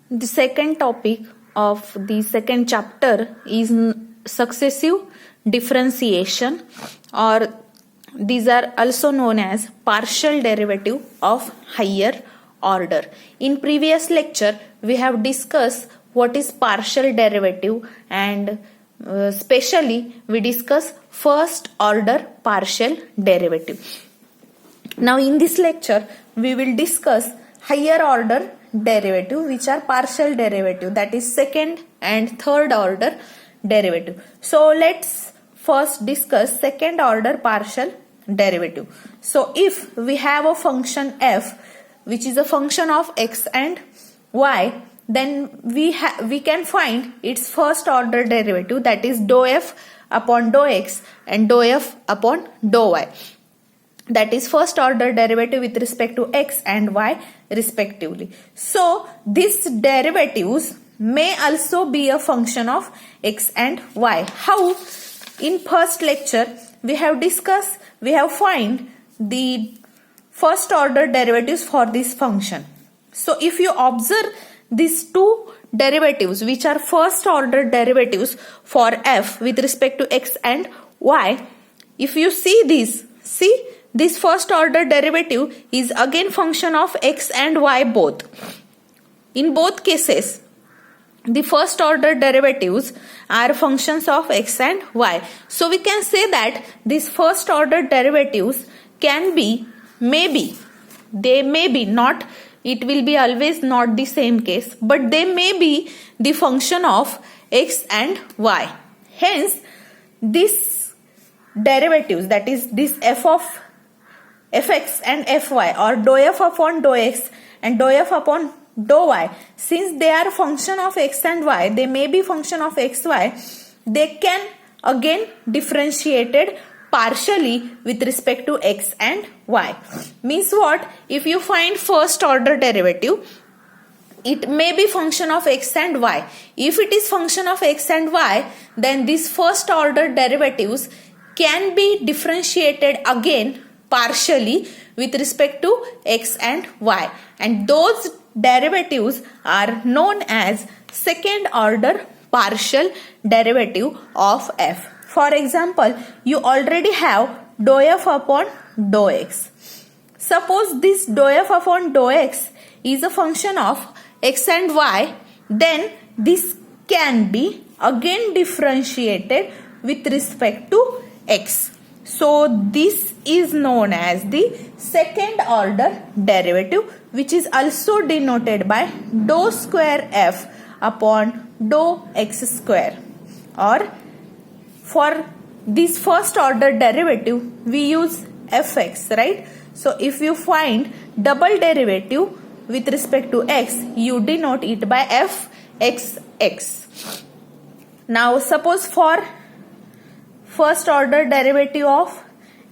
The second topic of the second chapter is successive differentiation, or these are also known as partial derivative of higher order. In previous lecture, we have discussed what is partial derivative, and specially we discuss first order partial derivative. Now in this lecture, we will discuss higher order derivative, which are partial derivative, that is second and third order derivative. So let's first discuss second order partial derivative. So if we have a function f which is a function of x and y, then we can find its first order derivative, that is dou f upon dou x and dou f upon dou y. That is first order derivative with respect to x and y respectively. So these derivatives may also be a function of x and y. How? In first lecture we have discussed, we have find the first order derivatives for this function. So if you observe these two derivatives, which are first order derivatives for f with respect to x and y, if you see this first order derivative is again function of x and y both. In both cases, the first order derivatives are functions of x and y. So we can say that these first order derivatives can be, they may be, not, it will be always not the same case, but they may be the function of x and y. Hence, these derivatives, that is this fx and fy, or dou f upon dou x and dou f upon dou y, since they are function of x and y, they may be function of xy, they can again differentiated partially with respect to x and y. Means what? If you find first order derivative, it may be function of x and y. If it is function of x and y, then these first order derivatives can be differentiated again partially with respect to x and y, and those derivatives are known as second order partial derivative of f. For example, you already have dou f upon dou x. Suppose this dou f upon dou x is a function of x and y, then this can be again differentiated with respect to x. So this is known as the second order derivative, which is also denoted by dou square f upon dou x square. Or for this first order derivative, we use fx, right? So if you find double derivative with respect to x, you denote it by fxx. Now suppose for first order derivative of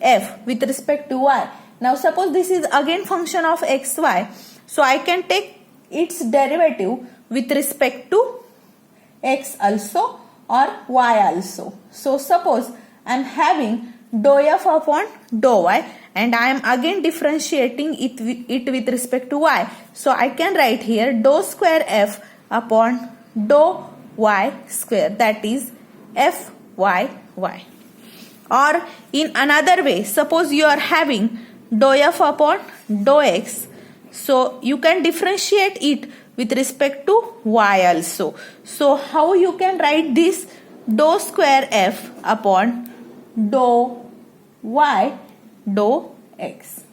f with respect to y. Now suppose this is again function of xy. So I can take its derivative with respect to x also or y also. So suppose I am having dou f upon dou y, and I am again differentiating it with respect to y. So I can write here dou square f upon dou y square, that is fyy. Or in another way, suppose you are having dou f upon dou x, so you can differentiate it with respect to y also. So how you can write this? Dou square f upon dou y dou x.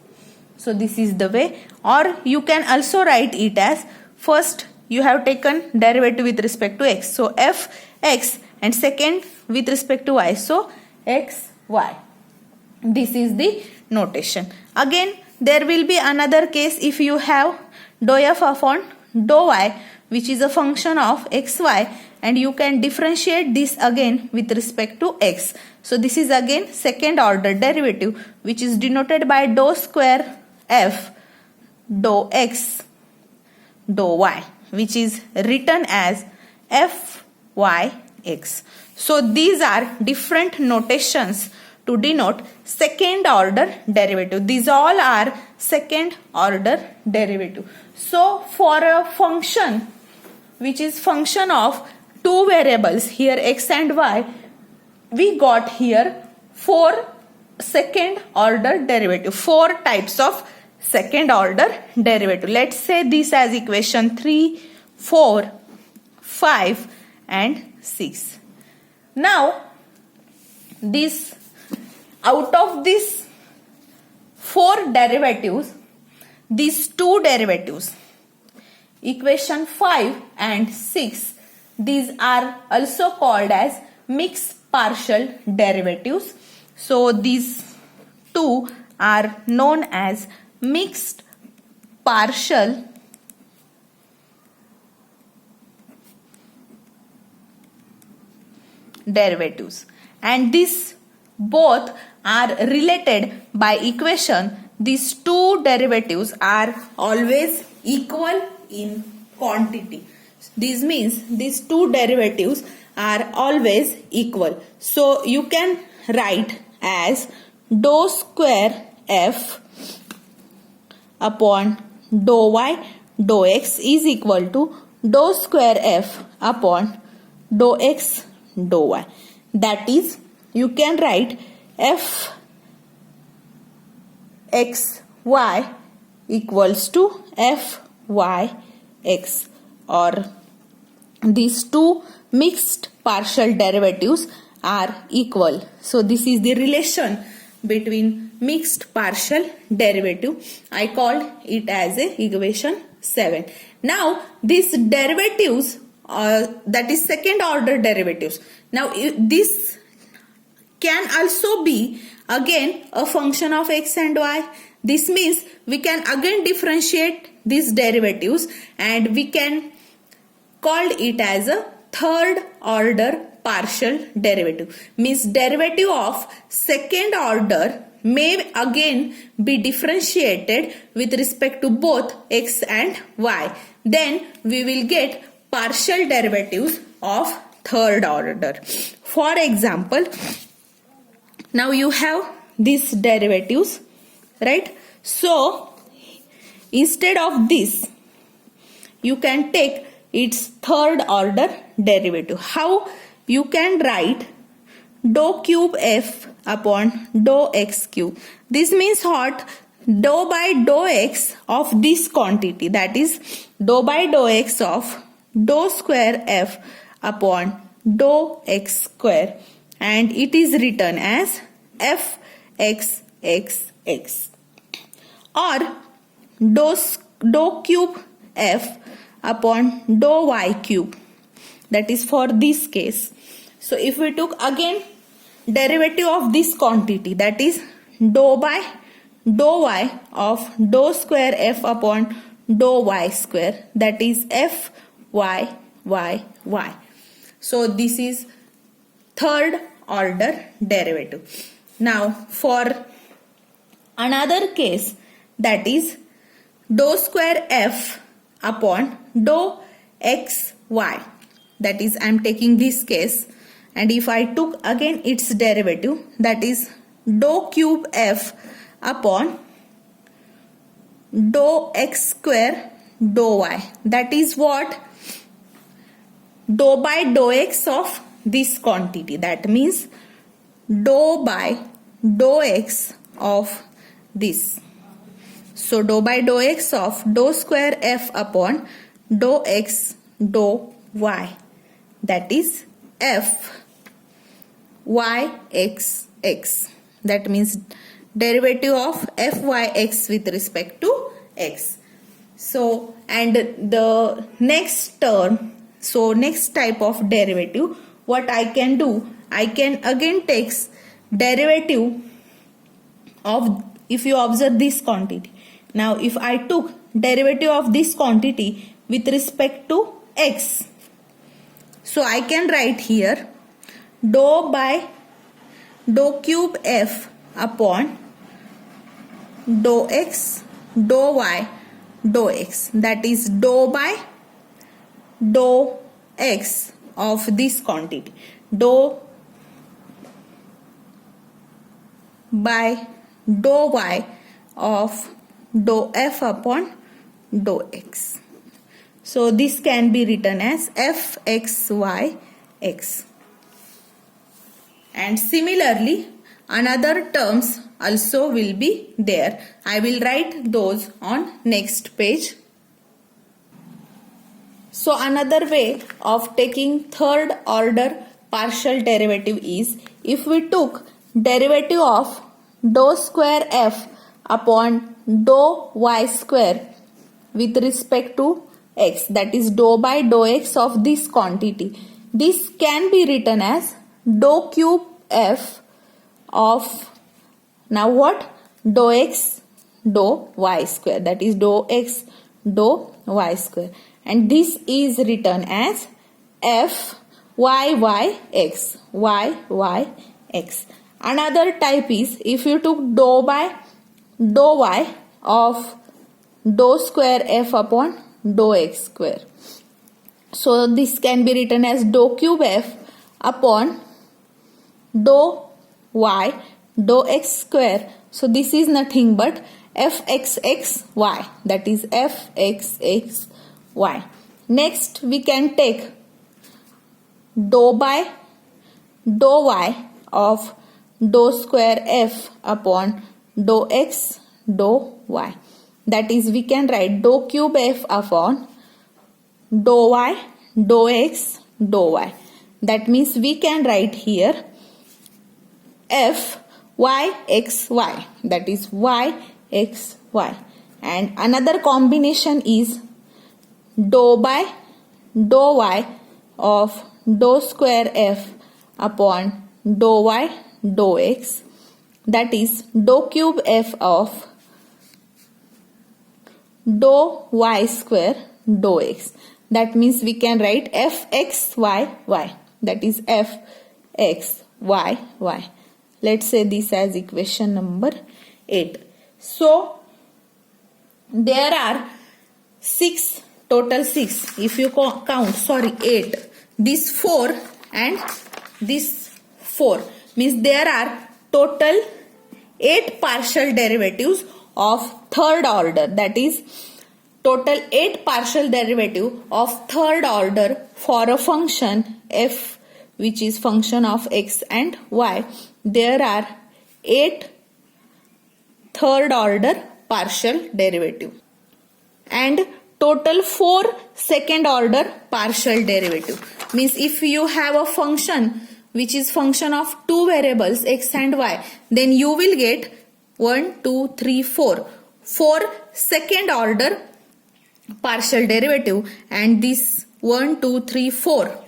So this is the way. Or you can also write it as, first you have taken derivative with respect to x, so fx, and second with respect to y, so xy. This is the notation. Again, there will be another case if you have dou f upon dou y, which is a function of xy, and you can differentiate this again with respect to x. So this is again second order derivative, which is denoted by dou square f dou x dou y, which is written as fyx. So these are different notations to denote second order derivative. These all are second order derivative. So for a function which is function of two variables here x and y, we got here 4 second order derivative, 4 types of second order derivative. Let's say this as equation 3, 4, 5 and 6. Now this, out of these 4 derivatives, these 2 derivatives, equation 5 and 6, these are also called as mixed partial derivatives. So these 2 are known as mixed partial derivatives, and these both are related by equation. These 2 derivatives are always equal in quantity. This means these 2 derivatives are always equal. So you can write as dou square f upon dou y dou x is equal to dou square f upon dou x dou y. That is, you can write f x y equals to f y x, or these 2 mixed partial derivatives are equal. So this is the relation between mixed partial derivative. I called it as a equation 7. Now these derivatives, that is second order derivatives. Now this can also be again a function of x and y. This means we can again differentiate these derivatives and we can call it as a third order partial derivative. Means derivative of second order may again be differentiated with respect to both x and y. Then we will get partial derivatives of third order. For example, now you have these derivatives, right? So instead of this, you can take its third order derivative. How? You can write dou cube f upon dou x cube. This means what? Dou by dou x of this quantity, that is dou by dou x of dou square f upon dou x square, and it is written as f x x x, or dou cube f upon dou y cube. That is for this case. So if we took again derivative of this quantity, that is dou by dou y of dou square f upon dou y square, that is f y y y. So this is third order derivative. Now for another case, that is dou square f upon dou x y. That is, I am taking this case, and if I took again its derivative, that is dou cube f upon dou x square dou y. That is what? Dou by dou x of this quantity. That means dou by dou x of this. So dou by dou x of dou square f upon dou x dou y. That is f y x x. That means derivative of f y x with respect to x. So, and the next term, so next type of derivative, what I can do, I can again take derivative of, if you observe this quantity. Now if I took derivative of this quantity with respect to x, so I can write here dou by dou cube f upon dou x dou y dou x. That is dou by dou x of this quantity, dou by dou y of dou f upon dou x. So this can be written as fxyx. And similarly, another terms also will be there. I will write those on next page. So another way of taking third order partial derivative is, if we took derivative of dou square f upon dou y square with respect to x, that is dou by dou x of this quantity. This can be written as dou cube f of, now what, dou x dou y square, that is dou x dou y square, and this is written as f yx. Another type is, if you took dou by dou y of dou square f upon dou x square. So this can be written as dou cube f upon dou y dou x square. So this is nothing but fxxy, that is fxxy. Next we can take dou by dou y of dou square f upon dou x dou y, that is we can write dou cube f upon dou y dou x dou y. That means we can write here f yxy, that is yxy. And another combination is dou by dou y of dou square f upon dou y dou x, that is dou cube f of dou y square dou x. That means we can write fxyy, that is fxyy. Let's say this as equation number 8. So there are total 6. If you count, 8. This 4 and this 4 means there are total 8 partial derivatives of third order. That is total 8 partial derivative of third order for a function f, which is function of x and y. There are 8 third order partial derivative and total 4 second order partial derivative. Means if you have a function which is function of 2 variables x and y, then you will get 1, 2, 3, 4 second order partial derivative, and this 1, 2, 3, 4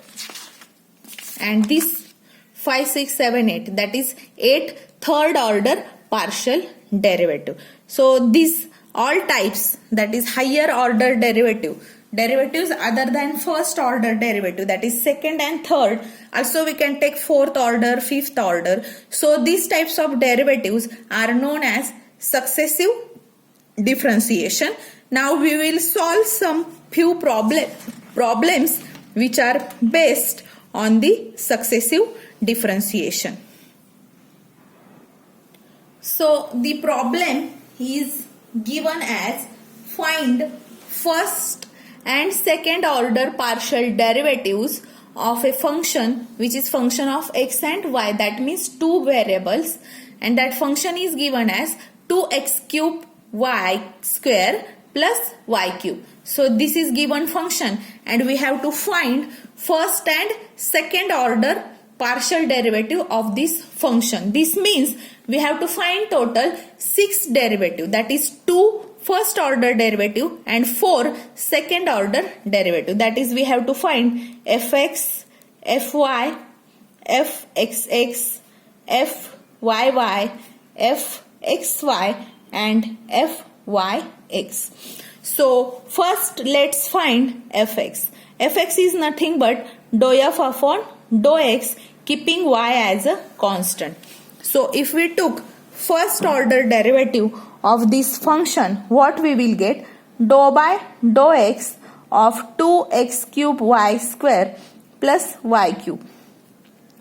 and this 5, 6, 7, 8, that is 8 third order partial derivative. So these all types, that is higher order derivatives other than first order derivative, that is second and third, also we can take fourth order, fifth order. So these types of derivatives are known as successive differentiation. Now we will solve some few problems which are based on the successive differentiation. So the problem is given as find first and second order partial derivatives of a function which is function of x and y, that means 2 variables, and that function is given as 2x cube y square plus y cube. So this is given function and we have to find first and second order partial derivative of this function. This means we have to find total 6 derivative, that is 2 first order derivative and 4 second order derivative. That is we have to find fx, fy, fxx, fyy, fxy and fyx. So first let's find fx. Fx is nothing but dou f upon dou x, keeping y as a constant. So if we took first order derivative of this function, what we will get? Dou by dou x of 2x cube y square plus y cube.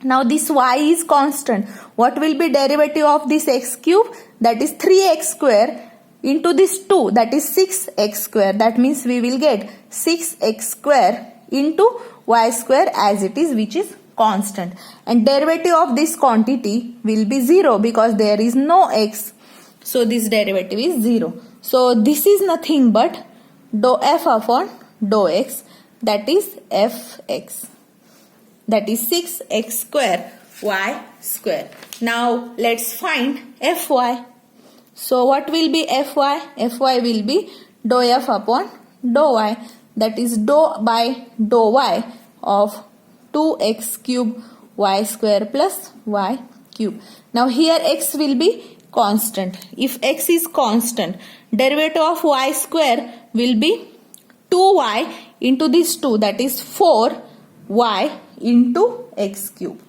Now this y is constant. What will be derivative of this x cube? That is 3x square into this 2, that is 6x square. That means we will get 6x square into y square as it is, which is constant. And derivative of this quantity will be 0 because there is no x. So this derivative is 0. So this is nothing but dou f upon dou x, that is fx. That is 6x square y square. Now let's find fy. So what will be fy? Fy will be dou f upon dou y, that is dou by dou y of 2x cube y square plus y cube. Now here x will be constant. If x is constant, derivative of y square will be 2y into this 2, that is 4y into x cube,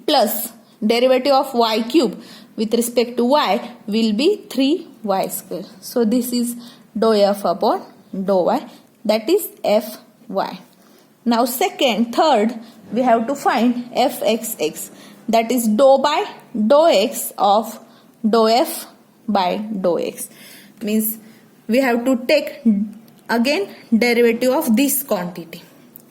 plus derivative of y cube with respect to y will be 3y square. So this is dou f upon dou y, that is fy. Now third, we have to find fxx, that is dou by dou x of dou f by dou x. Means we have to take again derivative of this quantity.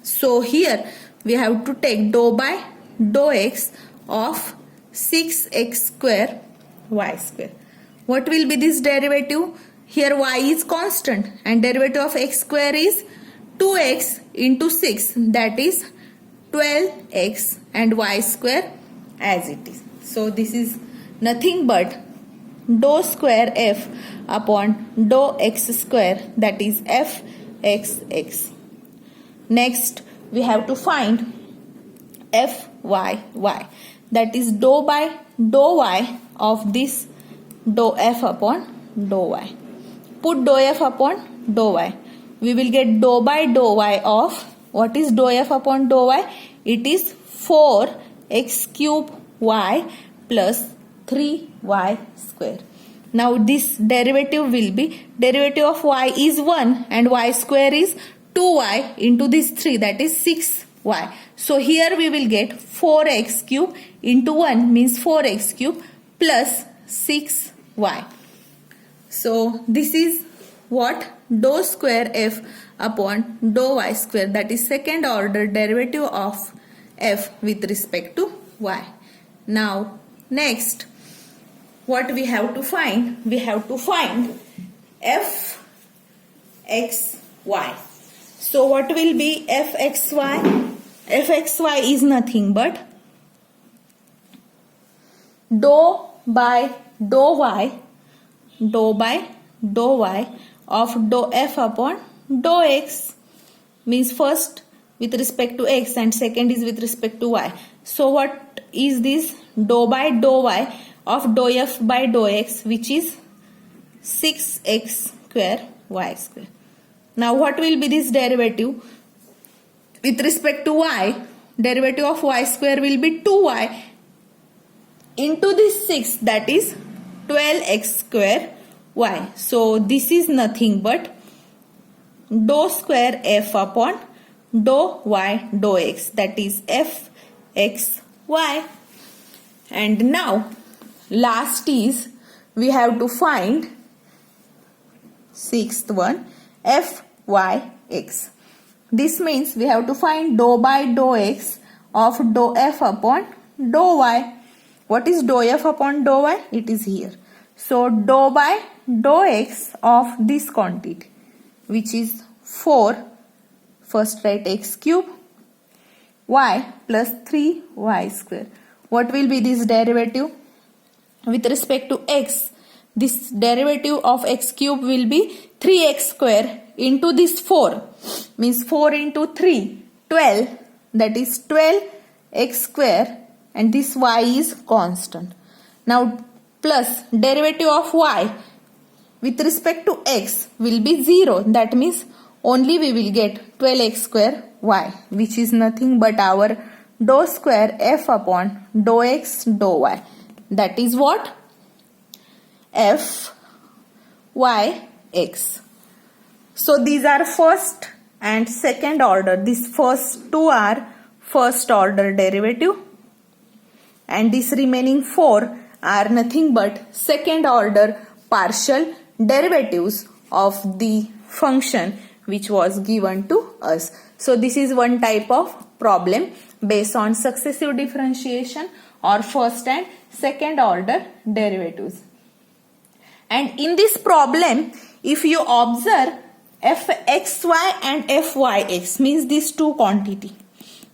So here we have to take dou by dou x of 6x square y square. What will be this derivative? Here y is constant and derivative of x square is 2x into 6, that is 12x, and y square as it is. So this is nothing but dou square f upon dou x square, that is fxx. Next we have to find fyy, that is dou by dou y of this dou f upon dou y. Put dou f upon dou y. We will get dou by dou y of, what is dou f upon dou y? It is 4x cube y plus 3y square. Now this derivative will be, derivative of y is 1 and y square is 2y into this 3, that is 6y. So here we will get 4x cube into 1 means 4x cube plus 6y. So this is what? Dou square f upon dou y square, that is second order derivative of f with respect to y. Now next, what we have to find? We have to find fxy. So what will be fxy? Fxy is nothing but dou by dou y of dou f upon dou x, means first with respect to x and second is with respect to y. So what is this? Dou by dou y of dou f by dou x, which is 6x square y square. Now what will be this derivative? With respect to y, derivative of y square will be 2y into this 6, that is 12x square y. So this is nothing but dou square f upon dou y dou x, that is fxy. And now last is, we have to find sixth one, fyx. This means we have to find dou by dou x of dou f upon dou y. What is dou f upon dou y? It is here. So dou by dou x of this quantity, which is 4, first write x cube y plus 3y square. What will be this derivative? With respect to x, this derivative of x cube will be 3x square into this 4, means 4 into 3, 12, that is 12x square, and this y is constant. Now plus derivative of y with respect to x will be 0, that means only we will get 12x square y, which is nothing but our dou square f upon dou x dou y. That is what? fyx. So these are first and second order. These first two are first order derivative, and these remaining 4 are nothing but second order partial derivatives of the function which was given to us. So this is one type of problem based on successive differentiation or first and second order derivatives. And in this problem, if you observe fxy and fyx, means these two quantity.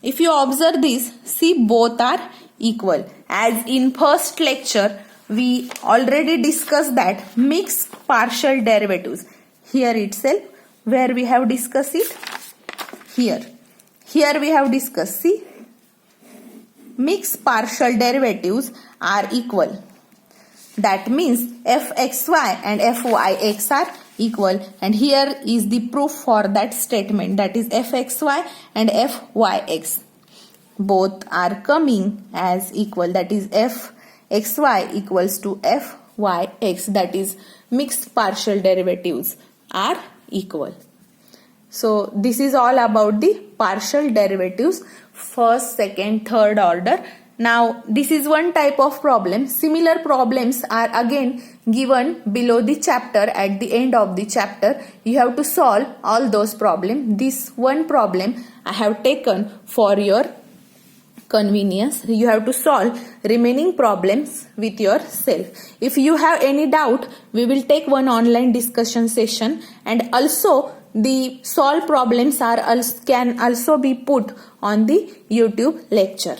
If you observe this, see both are equal. As in first lecture, we already discussed that mixed partial derivatives. Here itself, where we have discussed it, here we have discussed, see, mixed partial derivatives are equal. That means fxy and fyx are equal, and here is the proof for that statement, that is fxy and fyx both are coming as equal, that is fxy equals to fyx, that is mixed partial derivatives are equal. So this is all about the partial derivatives, first, second, third order. Now this is one type of problem. Similar problems are again given below the chapter. At the end of the chapter, you have to solve all those problems. This one problem I have taken for your convenience. You have to solve remaining problems with yourself. If you have any doubt, we will take one online discussion session, and also the solved problems can also be put on the YouTube lecture.